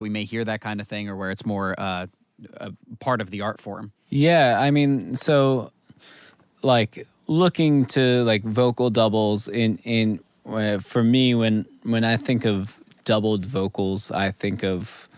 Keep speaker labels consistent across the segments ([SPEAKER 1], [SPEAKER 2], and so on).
[SPEAKER 1] we may hear that kind of thing, or where it's more a part of the art form?
[SPEAKER 2] Yeah, I mean, so like looking to like vocal doubles in for me, when I think of doubled vocals, I think of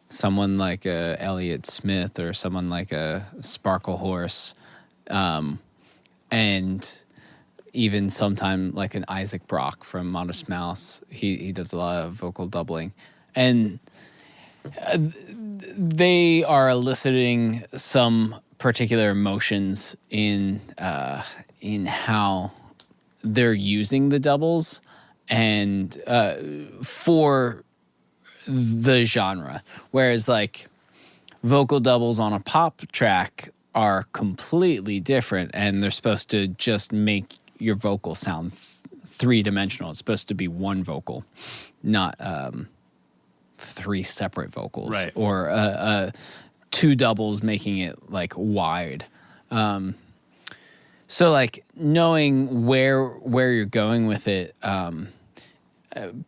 [SPEAKER 2] someone like a Elliott Smith or someone like a Sparkle Horse, and even sometime like an Isaac Brock from Modest Mouse. He does a lot of vocal doubling, and they are eliciting some particular emotions in how they're using the doubles and for the genre. Whereas like vocal doubles on a pop track are completely different, and they're supposed to just make your vocal sound three-dimensional. It's supposed to be one vocal, not three separate vocals,
[SPEAKER 3] right,
[SPEAKER 2] or two doubles making it like wide. So like knowing where you're going with it,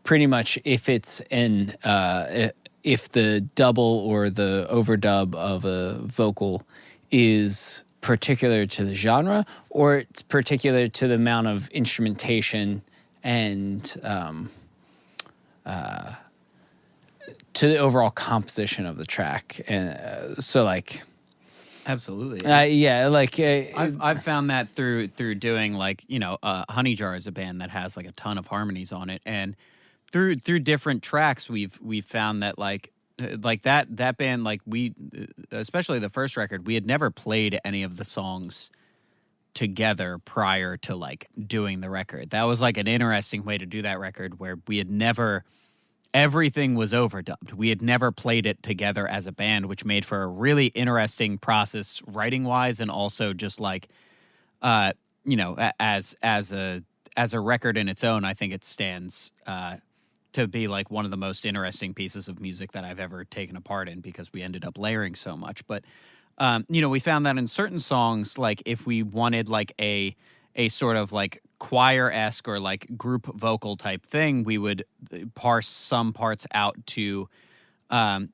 [SPEAKER 2] pretty much if it's if the double or the overdub of a vocal is particular to the genre, or it's particular to the amount of instrumentation and to the overall composition of the track. And so like,
[SPEAKER 1] Absolutely.
[SPEAKER 2] yeah, like
[SPEAKER 1] I've found that through doing like, Honey Jar is a band that has like a ton of harmonies on it, and through different tracks we've found that like that band, like we, especially the first record, we had never played any of the songs together prior to like doing the record. That was like an interesting way to do that record, where we had never, everything was overdubbed. We had never played it together as a band, which made for a really interesting process writing wise, and also just like, as a record in its own, I think it stands to be like one of the most interesting pieces of music that I've ever taken a part in, because we ended up layering so much. But we found that in certain songs, like if we wanted like a sort of like choir-esque or like group vocal type thing, we would parse some parts out to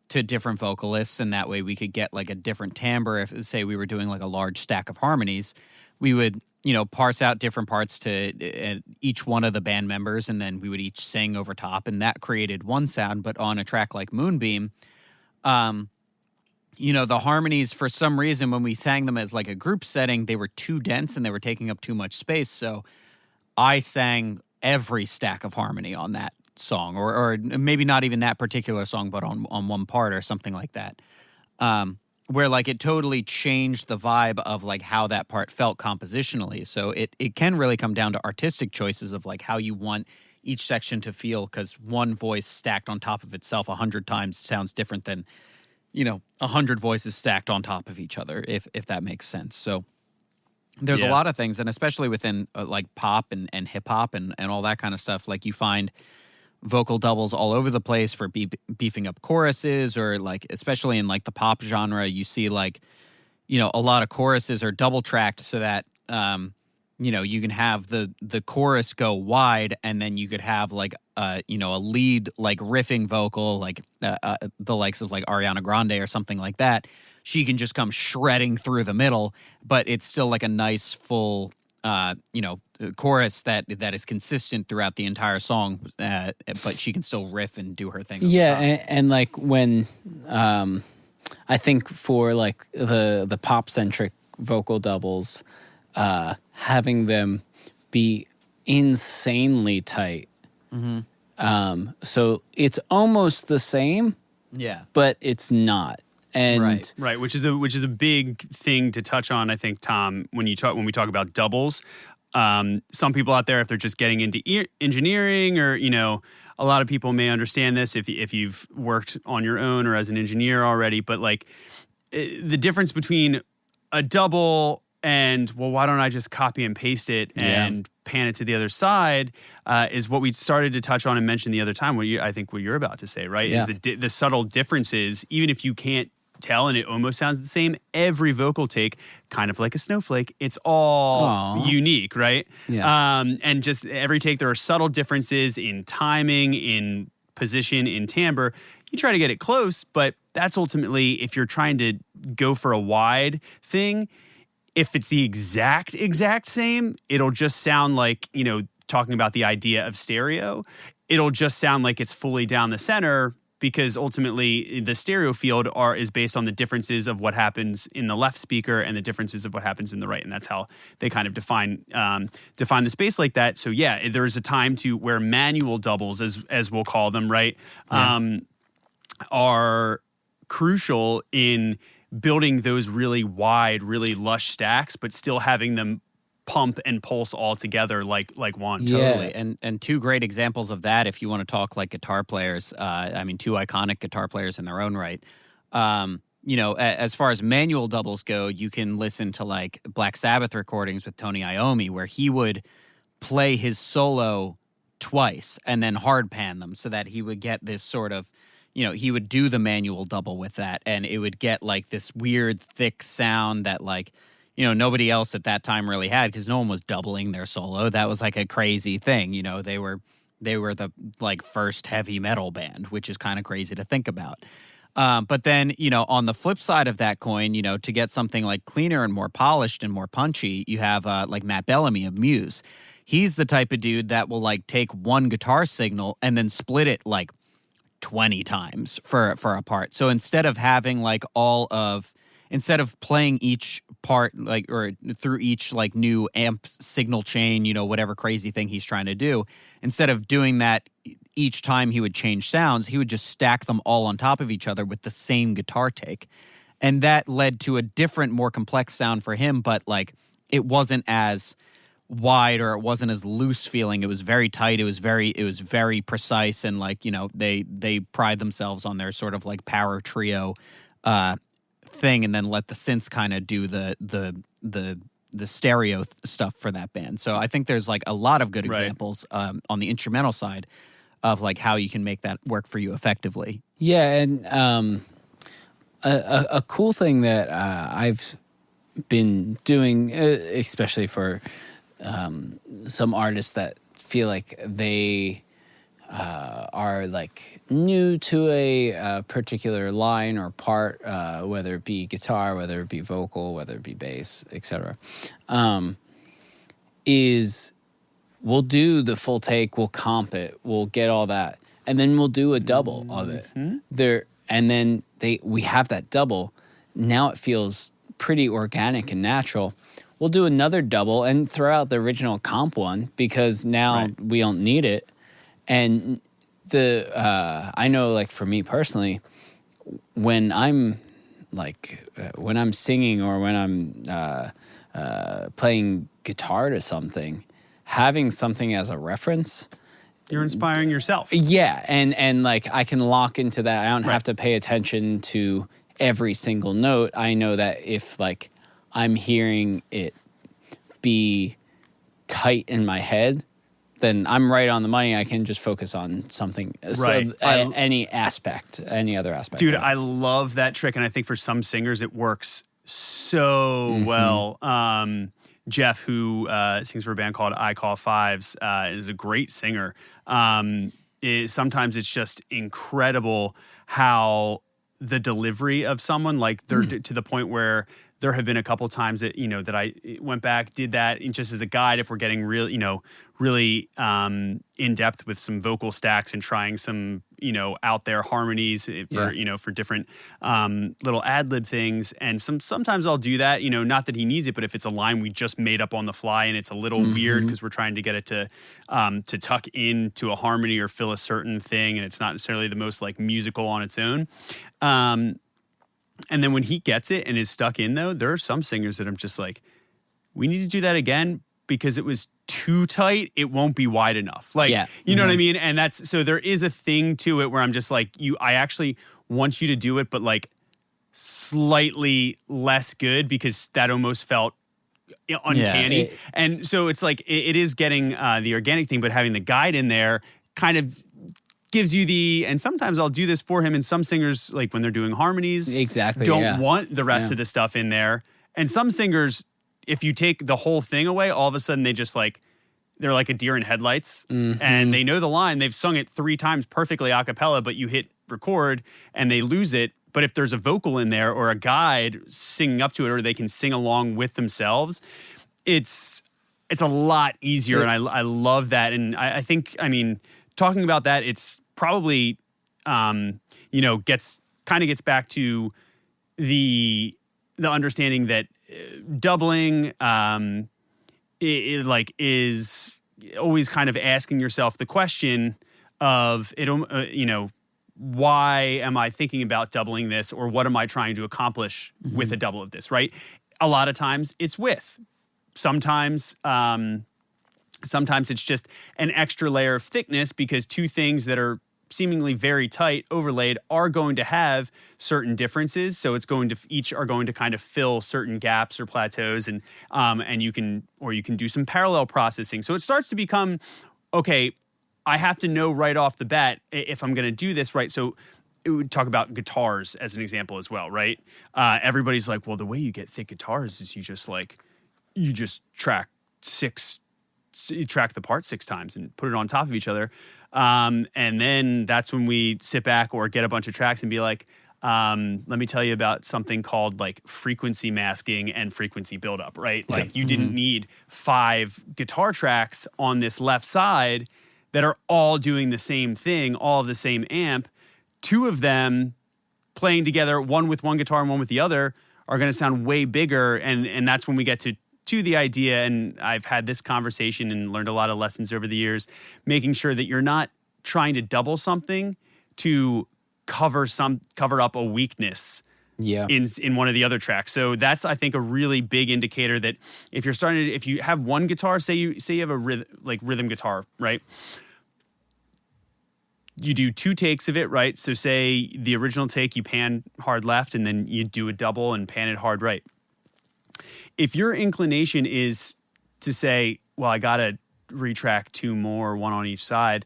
[SPEAKER 1] different vocalists, and that way we could get like a different timbre. If, say, we were doing like a large stack of harmonies, we would parse out different parts to each one of the band members, and then we would each sing over top, and that created one sound. But on a track like Moonbeam, the harmonies, for some reason, when we sang them as like a group setting, they were too dense and they were taking up too much space. So I sang every stack of harmony on that song, or maybe not even that particular song, but on one part or something like that. Where like it totally changed the vibe of like how that part felt compositionally. So it can really come down to artistic choices of like how you want each section to feel, because one voice stacked on top of itself 100 times sounds different than 100 voices stacked on top of each other, if that makes sense. So there's a lot of things, and especially within like pop and hip hop and all that kind of stuff, like you find vocal doubles all over the place for beefing up choruses, or like especially in like the pop genre, you see like a lot of choruses are double tracked so that you can have the chorus go wide, and then you could have like a lead like riffing vocal, like the likes of like Ariana Grande or something like that. She can just come shredding through the middle, but it's still like a nice full chorus that is consistent throughout the entire song, but she can still riff and do her thing.
[SPEAKER 2] Yeah, and like when I think for like the pop centric vocal doubles, having them be insanely tight. Mm-hmm. So it's almost the same, but it's not. And
[SPEAKER 3] right, which is a big thing to touch on, I think, Tom, when we talk about doubles. Some people out there, if they're just getting into engineering, or a lot of people may understand this if you've worked on your own or as an engineer already. But like the difference between a double and, well, why don't I just copy and paste it and pan it to the other side, is what we started to touch on and mention the other time. I think what you're about to say, right, is the subtle differences. Even if you can't tell and it almost sounds the same, every vocal take, kind of like a snowflake, it's all unique, right? And just every take, there are subtle differences in timing, in position in timbre, you try to get it close, but that's ultimately, if you're trying to go for a wide thing, if it's the exact same, it'll just sound like, talking about the idea of stereo, it'll just sound like it's fully down the center, because ultimately the stereo field is based on the differences of what happens in the left speaker and the differences of what happens in the right. And that's how they kind of define the space like that. So yeah, there's a time to where manual doubles, as we'll call them, right, are crucial in building those really wide, really lush stacks, but still having them pump and pulse all together like one.
[SPEAKER 1] Totally. And two great examples of that, if you want to talk like guitar players, two iconic guitar players in their own right. As far as manual doubles go, you can listen to like Black Sabbath recordings with Tony Iommi, where he would play his solo twice and then hard pan them so that he would get this sort of, he would do the manual double with that, and it would get like this weird thick sound that like, nobody else at that time really had, because no one was doubling their solo. That was like a crazy thing. They were the like first heavy metal band, which is kind of crazy to think about. But then, on the flip side of that coin, to get something like cleaner and more polished and more punchy, you have like Matt Bellamy of Muse. He's the type of dude that will like take one guitar signal and then split it like 20 times for a part. So instead of having like instead of playing each part like or through each like new amp signal chain, whatever crazy thing he's trying to do, instead of doing that each time he would change sounds, he would just stack them all on top of each other with the same guitar take. And that led to a different, more complex sound for him, but like it wasn't as wide or it wasn't as loose feeling. It was very tight. It was very precise, and like, they pride themselves on their sort of like power trio thing, and then let the synths kind of do the stereo stuff for that band. So I think there's like a lot of good examples on the instrumental side of like how you can make that work for you effectively.
[SPEAKER 2] Yeah, and a cool thing that I've been doing, especially for some artists that feel like they are like new to a particular line or part, whether it be guitar, whether it be vocal, whether it be bass, etc., is we'll do the full take, we'll comp it, we'll get all that, and then we'll do a double of it. And then we have that double. Now it feels pretty organic and natural. We'll do another double and throw out the original comp one, because now we don't need it. And I know, like for me personally, when I'm singing or when I'm playing guitar to something, having something as a reference,
[SPEAKER 3] you're inspiring yourself.
[SPEAKER 2] Yeah, and like I can lock into that. I don't have to pay attention to every single note. I know that if like I'm hearing it be tight in my head, then I'm right on the money. I can just focus on something, any other aspect.
[SPEAKER 3] Dude, I love that trick, and I think for some singers it works so well. Jeff, who sings for a band called I Call Fives, is a great singer. Sometimes it's just incredible how the delivery of someone, like they're to the point where there have been a couple times that, that I went back, did that just as a guide if we're getting real, really in depth with some vocal stacks and trying some, out there harmonies for, for different little ad-lib things. And sometimes I'll do that, not that he needs it, but if it's a line we just made up on the fly and it's a little weird because we're trying to get it to tuck into a harmony or fill a certain thing, and it's not necessarily the most like musical on its own. And then when he gets it and is stuck in, though, there are some singers that I'm just like, we need to do that again because it was too tight. It won't be wide enough. Like, you know what I mean? And so there is a thing to it where I'm just like, I actually want you to do it, but like slightly less good because that almost felt uncanny. And so it's like, it is getting the organic thing, but having the guide in there kind of gives you and sometimes I'll do this for him, and some singers, like when they're doing harmonies, don't want the rest of the stuff in there. And some singers, if you take the whole thing away, all of a sudden they just like, they're like a deer in headlights, and they know the line. They've sung it 3 times perfectly a cappella, but you hit record and they lose it. But if there's a vocal in there or a guide singing up to it, or they can sing along with themselves, it's a lot easier. And I love that. And I think, I mean, talking about that, it's probably, gets back to the understanding that doubling, is always kind of asking yourself the question of why am I thinking about doubling this, or what am I trying to accomplish with a double of this, right? A lot of times it's width. Sometimes it's just an extra layer of thickness, because 2 things that are seemingly very tight overlaid are going to have certain differences. So each are going to kind of fill certain gaps or plateaus, and you can do some parallel processing. So it starts to become, okay, I have to know right off the bat if I'm going to do this right. So it would talk about guitars as an example as well, right? Everybody's like, well, the way you get thick guitars is you just track the part 6 times and put it on top of each other. And then that's when we sit back or get a bunch of tracks and be like, let me tell you about something called like frequency masking and frequency buildup, right? Yeah. Like you didn't need 5 guitar tracks on this left side that are all doing the same thing, all of the same amp. 2 of them playing together, one with one guitar and one with the other, are going to sound way bigger. And that's when we get to the idea, and I've had this conversation and learned a lot of lessons over the years, making sure that you're not trying to double something to cover up a weakness in one of the other tracks. So that's, I think, a really big indicator that if you have one guitar, say you have a rhythm guitar, right? You do 2 takes of it, right? So say the original take, you pan hard left, and then you do a double and pan it hard right. If your inclination is to say, well, I got to retrack 2 more, 1 on each side,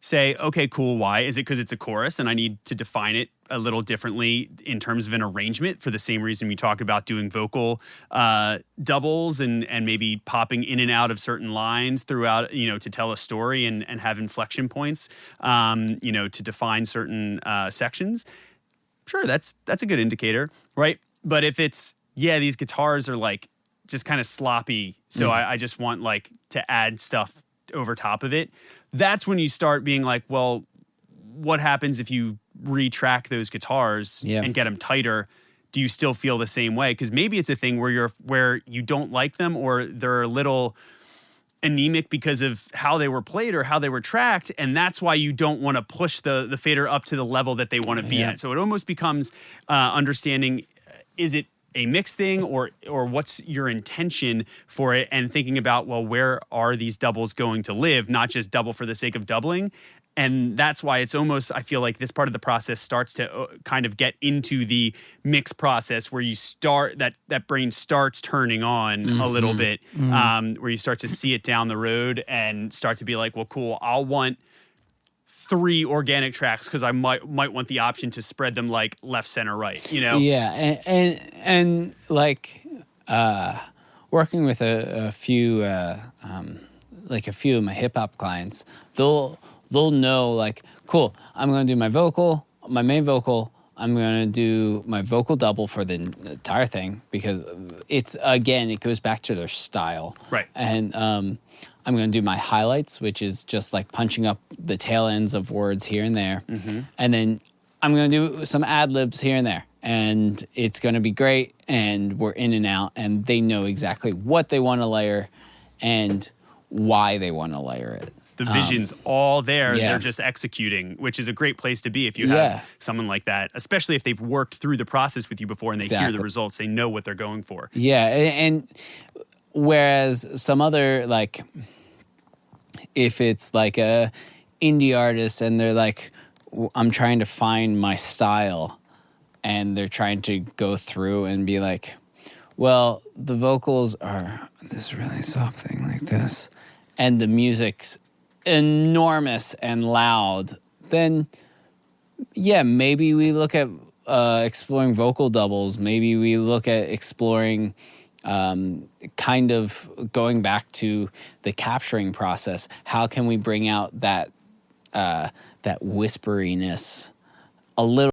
[SPEAKER 3] say, okay, cool. Why? Is it because it's a chorus and I need to define it a little differently in terms of an arrangement, for the same reason we talk about doing vocal doubles and maybe popping in and out of certain lines throughout, to tell a story and have inflection points, to define certain sections? Sure, that's a good indicator, right? But if it's, these guitars are like just kind of sloppy, so I just want like to add stuff over top of it, that's when you start being like, well, what happens if you retrack those guitars and get them tighter? Do you still feel the same way? Because maybe it's a thing where you don't like them, or they're a little anemic because of how they were played or how they were tracked, and that's why you don't want to push the fader up to the level that they want to be at. So it almost becomes understanding, is it a mix thing, or what's your intention for it, and thinking about, well, where are these doubles going to live, not just double for the sake of doubling. And that's why it's almost, I feel like this part of the process starts to kind of get into the mix process, where you start, that brain starts turning on a little bit, where you start to see it down the road and start to be like, well, cool, I'll want 3 organic tracks because I might want the option to spread them like left, center, right, Yeah,
[SPEAKER 2] and like working with a few of my hip hop clients, they'll know like, cool, I'm going to do my main vocal. I'm going to do my vocal double for the entire thing, because it goes back to their style,
[SPEAKER 3] right?
[SPEAKER 2] And I'm going to do my highlights, which is just like punching up the tail ends of words here and there. And then I'm going to do some ad-libs here and there. And it's going to be great, and we're in and out, and they know exactly what they want to layer and why they want to layer it.
[SPEAKER 3] The vision's all there. They're just executing, which is a great place to be if you have someone like that, especially if they've worked through the process with you before and they hear the results. They know what they're going for.
[SPEAKER 2] Yeah, and whereas some other, like, if it's like a indie artist and they're like, I'm trying to find my style, and they're trying to go through and be like, well, the vocals are this really soft thing like this, and the music's enormous and loud, then maybe we look at exploring vocal doubles. Maybe we look at exploring kind of going back to the capturing process, how can we bring out that that whisperiness a little